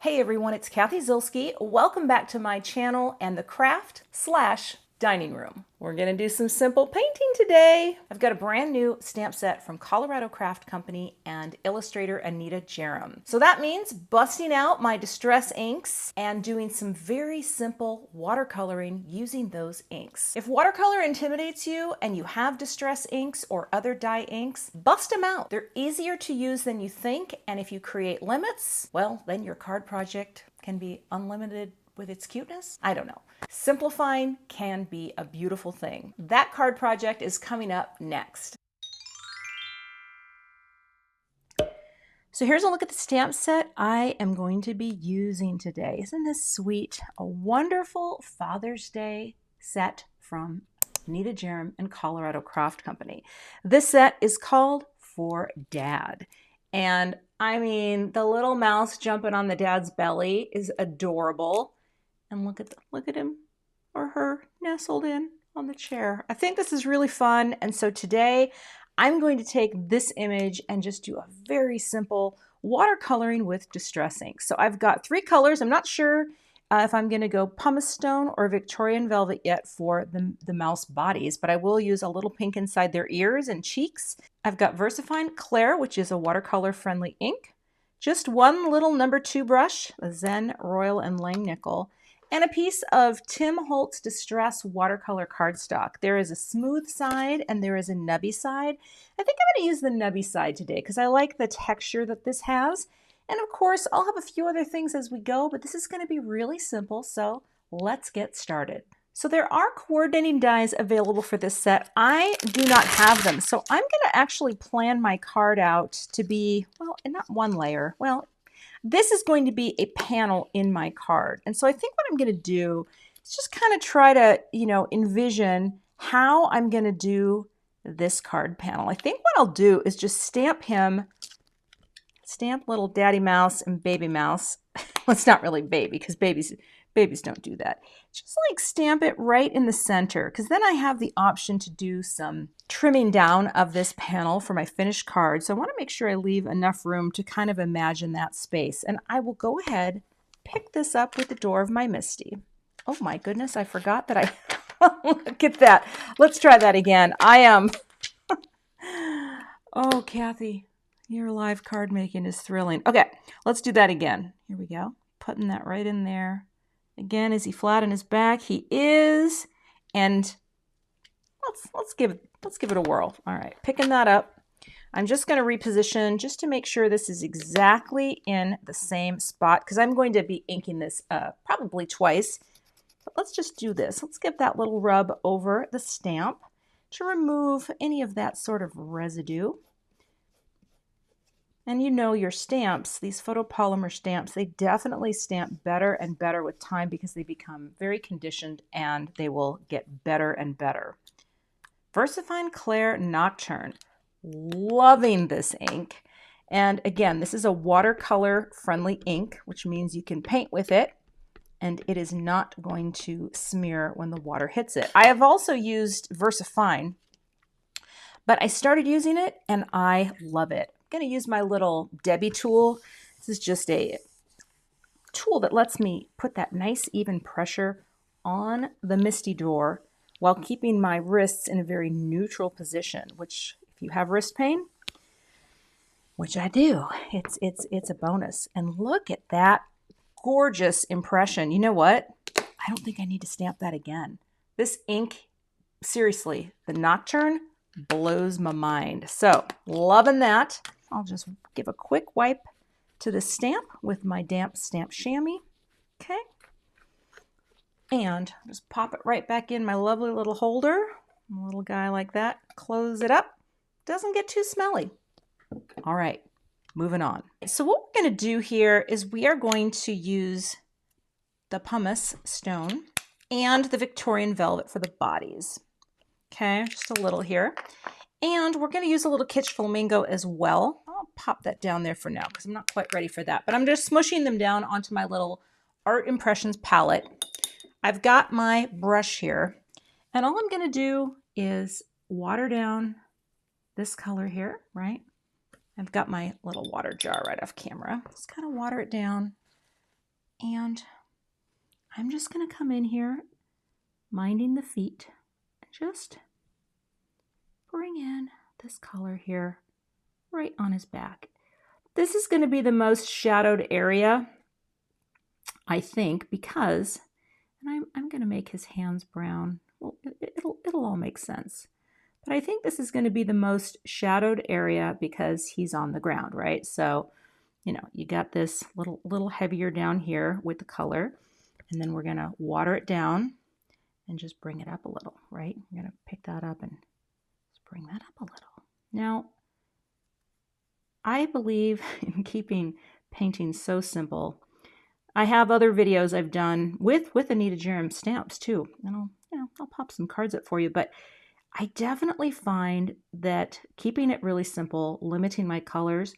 Hey everyone, it's Cathy Zielske. Welcome back to my channel and the craft/dining room. We're gonna do some simple painting today. I've got a brand new stamp set from Colorado Craft Company and illustrator Anita Jerem. So that means busting out my distress inks and doing some very simple watercoloring using those inks. If watercolor intimidates you and you have distress inks or other dye inks, bust them out. They're easier to use than you think, and if you create limits, well, then your card project can be unlimited with its cuteness? I don't know. Simplifying can be a beautiful thing. That card project is coming up next. So here's a look at the stamp set I am going to be using today. Isn't this sweet? A wonderful Father's Day set from Anita Jerem and Colorado Craft Company. This set is called For Dad. And I mean, the little mouse jumping on the dad's belly is adorable. And look at him or her nestled in on the chair. I think this is really fun. And so today I'm going to take this image and just do a very simple watercoloring with distress ink. So I've got three colors. I'm not sure if I'm going to go pumice stone or Victorian velvet yet for the mouse bodies, but I will use a little pink inside their ears and cheeks. I've got VersaFine Clair, which is a watercolor friendly ink. Just one little number 2 brush, a Zen, Royal, and Langnickel, and a piece of Tim Holtz Distress watercolor cardstock. There is a smooth side and there is a nubby side. I think I'm going to use the nubby side today because I like the texture that this has. And of course, I'll have a few other things as we go, but this is going to be really simple, so let's get started. So there are coordinating dies available for this set. I do not have them, so I'm going to actually plan my card out to be, well, not one layer. Well, this is going to be a panel in my card. And so I think what I'm going to do is just kind of try to, envision how I'm going to do this card panel. I think what I'll do is just stamp little daddy mouse and baby mouse. Well, it's not really baby because babies don't do that. Just like stamp it right in the center, because then I have the option to do some trimming down of this panel for my finished card. So I want to make sure I leave enough room to kind of imagine that space. And I will go ahead, pick this up with the door of my MISTI. Oh my goodness, I forgot that I, look at that. Let's try that again. I am, oh, Cathy, your live card making is thrilling. Okay, let's do that again. Here we go. Putting that right in there. Again, is he flat on his back? He is. And let's give it a whirl. All right, picking that up. I'm just going to reposition just to make sure this is exactly in the same spot because I'm going to be inking this probably twice. But let's just do this. Let's give that little rub over the stamp to remove any of that sort of residue. And your stamps, these photopolymer stamps, they definitely stamp better and better with time because they become very conditioned and they will get better and better. VersaFine Clair Nocturne. Loving this ink. And again, this is a watercolor friendly ink, which means you can paint with it and it is not going to smear when the water hits it. I have also used VersaFine, but I started using it and I love it. I'm going to use my little Debby tool. This is just a tool that lets me put that nice even pressure on the MISTI door while keeping my wrists in a very neutral position, which if you have wrist pain, which I do, it's a bonus. And look at that gorgeous impression. You know what? I don't think I need to stamp that again. This ink, seriously, the Nocturne blows my mind. So loving that. I'll just give a quick wipe to the stamp with my damp stamp Shammy. Okay. And just pop it right back in my lovely little holder. A little guy like that. Close it up. Doesn't get too smelly. All right, moving on. So what we're going to do here is we are going to use the pumice stone and the Victorian velvet for the bodies. Okay, just a little here. And we're going to use a little Kitsch Flamingo as well. I'll pop that down there for now because I'm not quite ready for that. But I'm just smushing them down onto my little Art Impressions palette. I've got my brush here. And all I'm going to do is water down this color here, right? I've got my little water jar right off camera. Just kind of water it down And I'm just going to come in here, minding the feet, and just bring in this color here right on his back. This is going to be the most shadowed area, I think, because, and I'm going to make his hands brown. Well, it'll all make sense. But I think this is going to be the most shadowed area because he's on the ground, right? So, you know, you got this little heavier down here with the color, and then we're going to water it down and just bring it up a little, right? We're going to pick that up and just bring that up a little. Now, I believe in keeping painting so simple. I have other videos I've done with Anita Jerem stamps too, and I'll pop some cards up for you, but I definitely find that keeping it really simple, limiting my colors,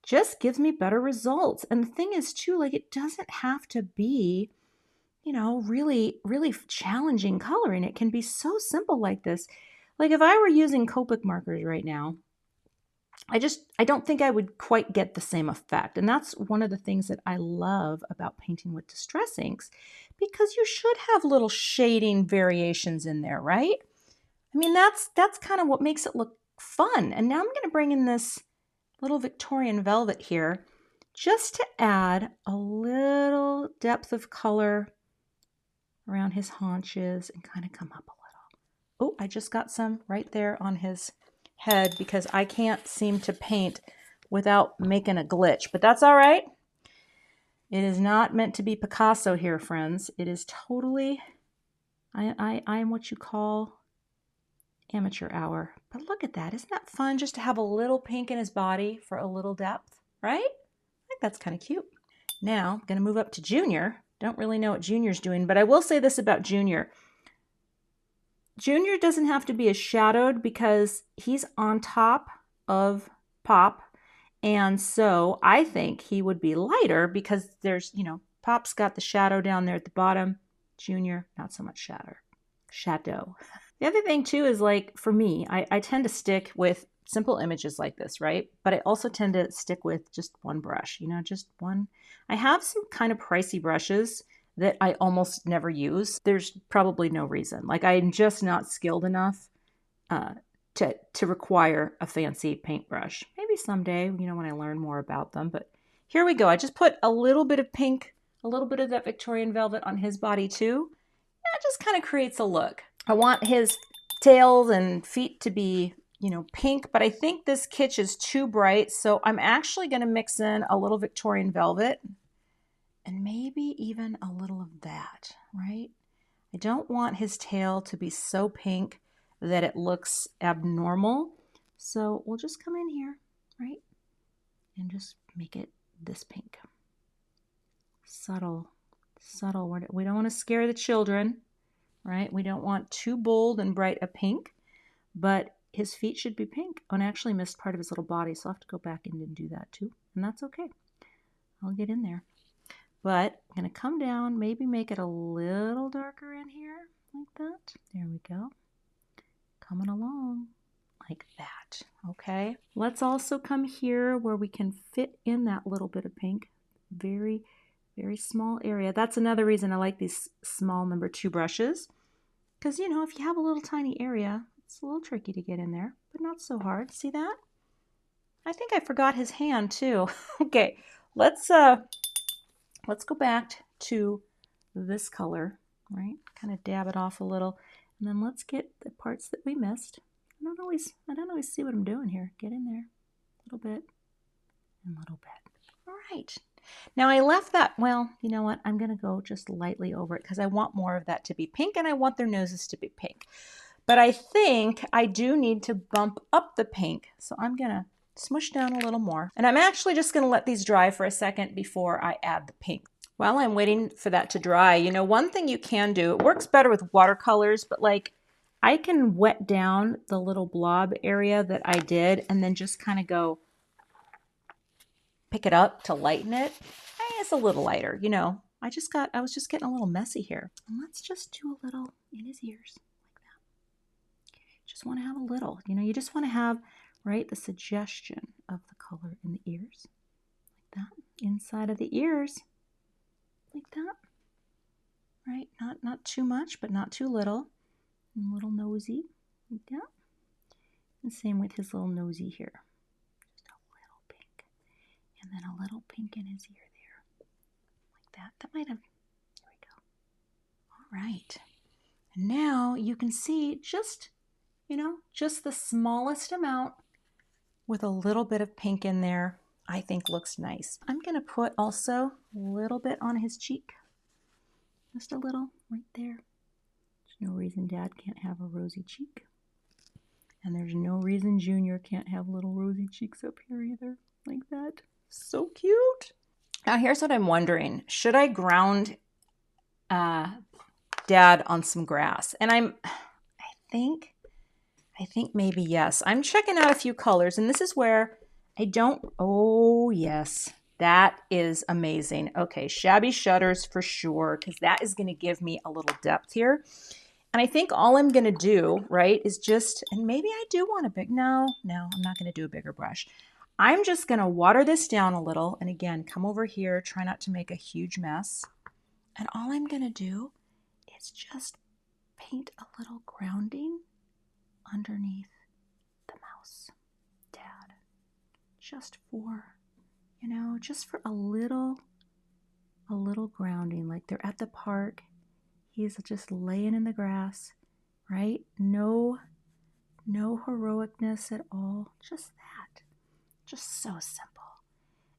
just gives me better results. And the thing is too, like, it doesn't have to be, you know, really challenging coloring. It can be so simple like this. Like if I were using Copic markers right now, I don't think I would quite get the same effect. And that's one of the things that I love about painting with distress inks, because you should have little shading variations in there, right? I mean, that's kind of what makes it look fun. And now I'm going to bring in this little Victorian velvet here just to add a little depth of color around his haunches and kind of come up a little. Oh, I just got some right there on his head because I can't seem to paint without making a glitch, but that's all right. It is not meant to be Picasso here, friends. It is totally, I am what you call amateur hour. But look at that. Isn't that fun just to have a little pink in his body for a little depth, right? I think that's kind of cute. Now, I'm going to move up to Junior. Don't really know what Junior's doing, but I will say this about Junior. Junior doesn't have to be as shadowed because he's on top of Pop. And so I think he would be lighter because there's, you know, Pop's got the shadow down there at the bottom. Junior, not so much shadow. The other thing too is, like, for me, I tend to stick with simple images like this, right? But I also tend to stick with just one brush, you know, just one. I have some kind of pricey brushes that I almost never use. There's probably no reason. Like, I'm just not skilled enough to require a fancy paintbrush. Maybe someday, you know, when I learn more about them. But here we go. I just put a little bit of pink, a little bit of that Victorian velvet on his body too. That just kind of creates a look. I want his tails and feet to be, you know, pink, but I think this Kitsch is too bright. So I'm actually going to mix in a little Victorian velvet and maybe even a little of that, right? I don't want his tail to be so pink that it looks abnormal. So we'll just come in here, right? And just make it this pink. Subtle, subtle. We don't want to scare the children, right? We don't want too bold and bright a pink, but his feet should be pink. Oh, and I actually missed part of his little body, so I'll have to go back in and do that too. And that's okay. I'll get in there. But I'm going to come down, maybe make it a little darker in here, like that. There we go. Coming along like that, okay? Let's also come here where we can fit in that little bit of pink. Very, very small area. That's another reason I like these small number 2 brushes. Because, you know, if you have a little tiny area, it's a little tricky to get in there, but not so hard. See that? I think I forgot his hand too. Okay, let's go back to this color, right? Kind of dab it off a little, and then let's get the parts that we missed. I don't always see what I'm doing here. Get in there, a little bit, and a little bit. All right. Now I left that, well, you know what? I'm gonna go just lightly over it because I want more of that to be pink and I want their noses to be pink. But I think I do need to bump up the pink. So I'm gonna smush down a little more. And I'm actually just gonna let these dry for a second before I add the pink. While I'm waiting for that to dry, you know, one thing you can do, it works better with watercolors, but like I can wet down the little blob area that I did and then just kind of go pick it up to lighten it. It's a little lighter, you know. I was just getting a little messy here. And let's just do a little in his ears like that. Okay, just want to have a little, you know, you just want to have, right, the suggestion of the color in the ears like that. Inside of the ears like right? Not too much, but not too little. And a little nosy, like that. And same with his little nosy here. Just a little pink. And then a little pink in his ear there. Like that. That might have, there we go. All right. And now you can see just, you know, just the smallest amount with a little bit of pink in there, I think looks nice. I'm going to put also a little bit on his cheek. Just a little right there. There's no reason Dad can't have a rosy cheek. And there's no reason Junior can't have little rosy cheeks up here either. Like that. So cute. Now here's what I'm wondering. Should I ground Dad on some grass? And I think maybe yes. I'm checking out a few colors, and this is where I don't, oh yes, that is amazing. Okay, Shabby Shutters for sure, because that is going to give me a little depth here. And I think all I'm going to do, right, is just, and maybe I do want a big, no, I'm not going to do a bigger brush. I'm just going to water this down a little, and again, come over here, try not to make a huge mess. And all I'm going to do is just paint a little grounding underneath the mouse, Dad, just for, you know, just for a little grounding, like they're at the park, he's just laying in the grass, right? No heroicness at all, just that, just so simple.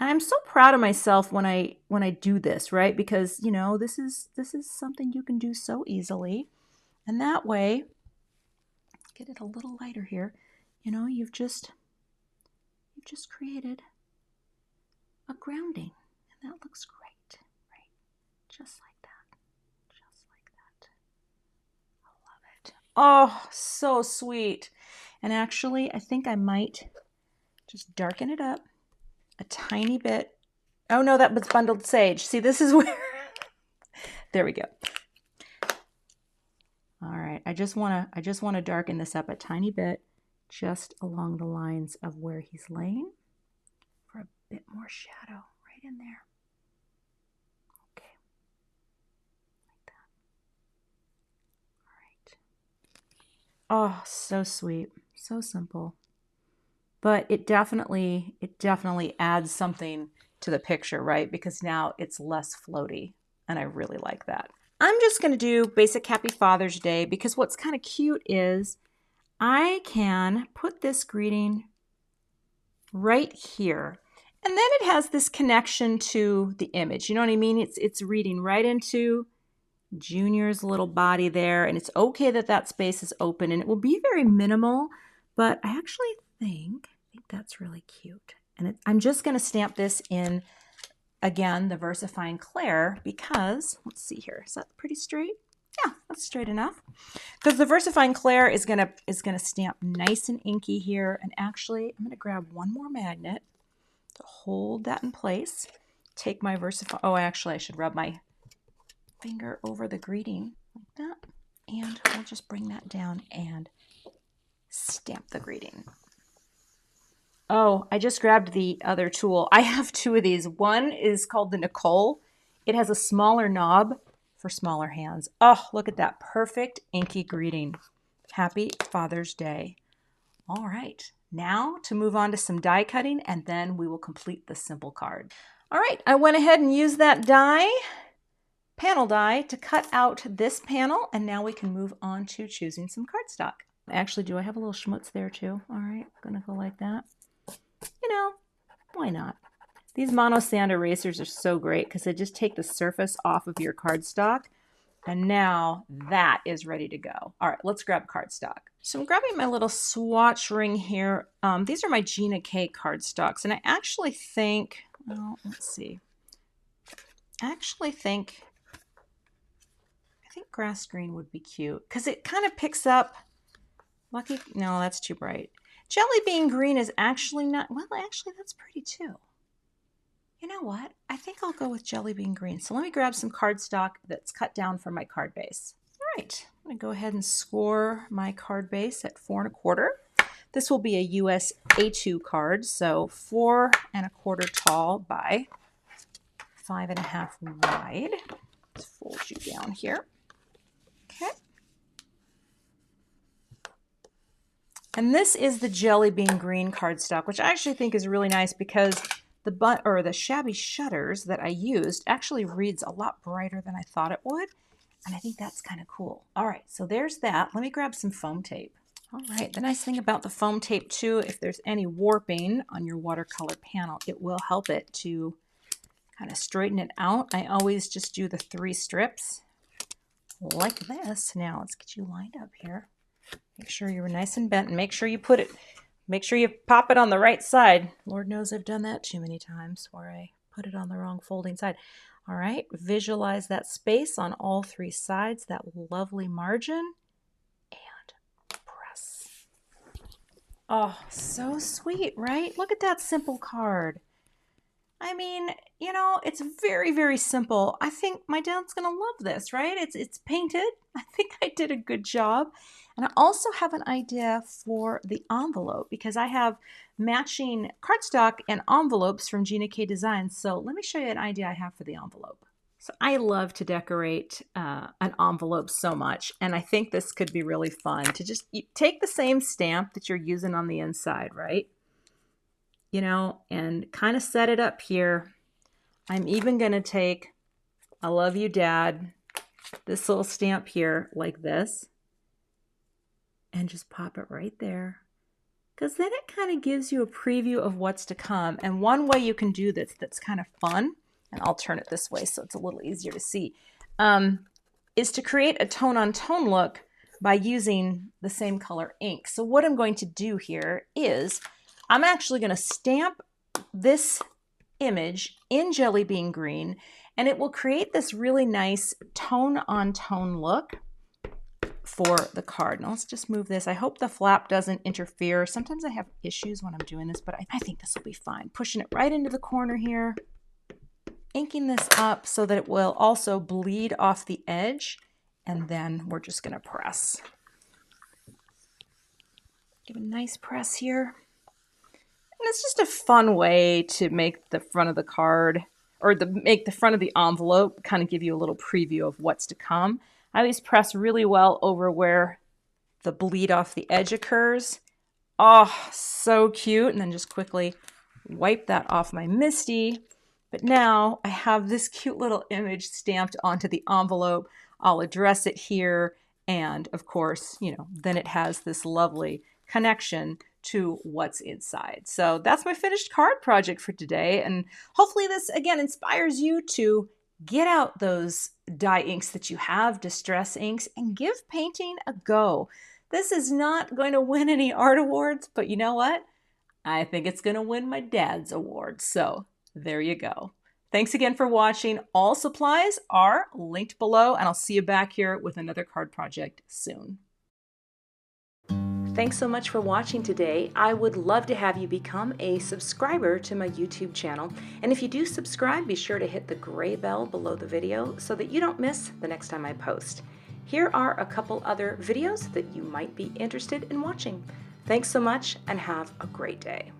And I'm so proud of myself when I do this, right? Because, you know, this is something you can do so easily, and that way, get it a little lighter here. You know, you've just created a grounding, and that looks great, right? Just like that, just like that. I love it. Oh, so sweet. And actually, I think I might just darken it up a tiny bit. Oh no, that was bundled sage. See, this is where, there we go. All right, I just want to darken this up a tiny bit, just along the lines of where he's laying, for a bit more shadow right in there. Okay, like that. All right. Oh, so sweet, so simple, but it definitely adds something to the picture, right? Because now it's less floaty, and I really like that. I'm just going to do basic Happy Father's Day because what's kind of cute is I can put this greeting right here. And then it has this connection to the image. You know what I mean? It's reading right into Junior's little body there. And it's okay that that space is open. And it will be very minimal. But I actually think that's really cute. And I'm just going to stamp this in, again, the VersaFine Clair because, let's see here, is that pretty straight? Yeah, that's straight enough. Because the VersaFine Clair is gonna stamp nice and inky here. And actually, I'm gonna grab one more magnet to hold that in place. Take my VersaFine, oh, actually, I should rub my finger over the greeting like that. And we'll just bring that down and stamp the greeting. Oh, I just grabbed the other tool. I have two of these. One is called the Nicole. It has a smaller knob for smaller hands. Oh, look at that perfect inky greeting. Happy Father's Day. All right, now to move on to some die cutting, and then we will complete the simple card. All right, I went ahead and used that panel die, to cut out this panel, and now we can move on to choosing some cardstock. Actually, do I have a little schmutz there too? All right, I'm gonna go like that. You know, why not? These mono sand erasers are so great because they just take the surface off of your cardstock, and now that is ready to go. All right, let's grab cardstock. So I'm grabbing my little swatch ring here. These are my Gina K cardstocks, and I actually think, well, let's see. I think grass green would be cute because it kind of picks up. Lucky, no, that's too bright. Jelly bean green is actually not, well, actually that's pretty too. You know what? I think I'll go with jelly bean green. So let me grab some cardstock that's cut down from my card base. All right, I'm gonna go ahead and score my card base at 4 1/4. This will be a US A2 card, so 4 1/4 tall by 5 1/2 wide. Let's fold hold you down here. Okay. And this is the Jelly Bean Green cardstock, which I actually think is really nice because the Shabby shutters that I used actually reads a lot brighter than I thought it would. And I think that's kind of cool. All right, so there's that. Let me grab some foam tape. All right, the nice thing about the foam tape too, if there's any warping on your watercolor panel, it will help it to kind of straighten it out. I always just do the 3 strips like this. Now let's get you lined up here. Make sure you're nice and bent, and make sure you pop it on the right side. Lord knows I've done that too many times where I put it on the wrong folding side. All right, visualize that space on all 3 sides, that lovely margin, and press. Oh, so sweet, right? Look at that simple card. I mean, you know, it's very, very simple. I think my dad's gonna love this, right? It's painted. I think I did a good job. And I also have an idea for the envelope because I have matching cardstock and envelopes from Gina K Designs. So let me show you an idea I have for the envelope. So I love to decorate an envelope so much, and I think this could be really fun to just take the same stamp that you're using on the inside, right? You know, and kind of set it up here. I'm even going to take, I love you, Dad, this little stamp here like this, and just pop it right there. Because then it kind of gives you a preview of what's to come. And one way you can do this that's kind of fun, and I'll turn it this way so it's a little easier to see, is to create a tone-on-tone look by using the same color ink. So what I'm going to do here is I'm actually going to stamp this image in Jelly Bean Green, and it will create this really nice tone-on-tone look for the card. Now let's just move this. I hope the flap doesn't interfere. Sometimes I have issues when I'm doing this, but I think this will be fine. Pushing it right into the corner here, inking this up so that it will also bleed off the edge, and then we're just going to press. Give a nice press here. And it's just a fun way to make the front of the card, or make the front of the envelope kind of give you a little preview of what's to come. I always press really well over where the bleed off the edge occurs. Oh, so cute. And then just quickly wipe that off my MISTI. But now I have this cute little image stamped onto the envelope. I'll address it here. And of course, you know, then it has this lovely connection to what's inside. So that's my finished card project for today. And hopefully this, again, inspires you to get out those dye inks that you have, distress inks, and give painting a go. This is not going to win any art awards, but you know what? I think it's going to win my dad's award. So there you go. Thanks again for watching. All supplies are linked below, and I'll see you back here with another card project soon. Thanks so much for watching today. I would love to have you become a subscriber to my YouTube channel. And if you do subscribe, be sure to hit the gray bell below the video so that you don't miss the next time I post. Here are a couple other videos that you might be interested in watching. Thanks so much and have a great day.